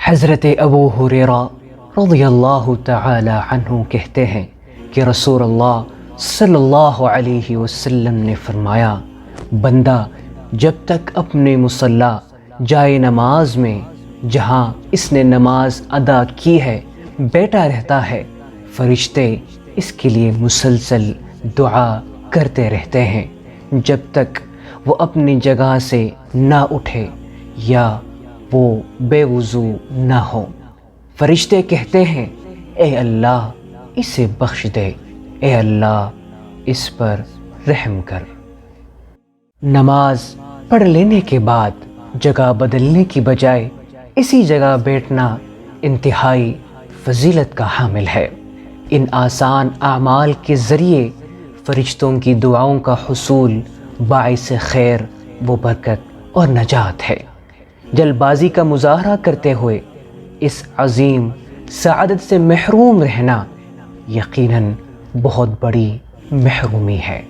حضرت ابو ہریرہ رضی اللہ تعالی عنہ کہتے ہیں کہ رسول اللہ صلی اللہ علیہ وسلم نے فرمایا، بندہ جب تک اپنے مصلی جائے نماز میں جہاں اس نے نماز ادا کی ہے بیٹھا رہتا ہے، فرشتے اس کے لیے مسلسل دعا کرتے رہتے ہیں جب تک وہ اپنی جگہ سے نہ اٹھے یا وہ بے وضو نہ ہو۔ فرشتے کہتے ہیں، اے اللہ اسے بخش دے، اے اللہ اس پر رحم کر۔ نماز پڑھ لینے کے بعد جگہ بدلنے کی بجائے اسی جگہ بیٹھنا انتہائی فضیلت کا حامل ہے۔ ان آسان اعمال کے ذریعے فرشتوں کی دعاؤں کا حصول باعث خیر و برکت اور نجات ہے۔ جلد بازی کا مظاہرہ کرتے ہوئے اس عظیم سعادت سے محروم رہنا یقیناً بہت بڑی محرومی ہے۔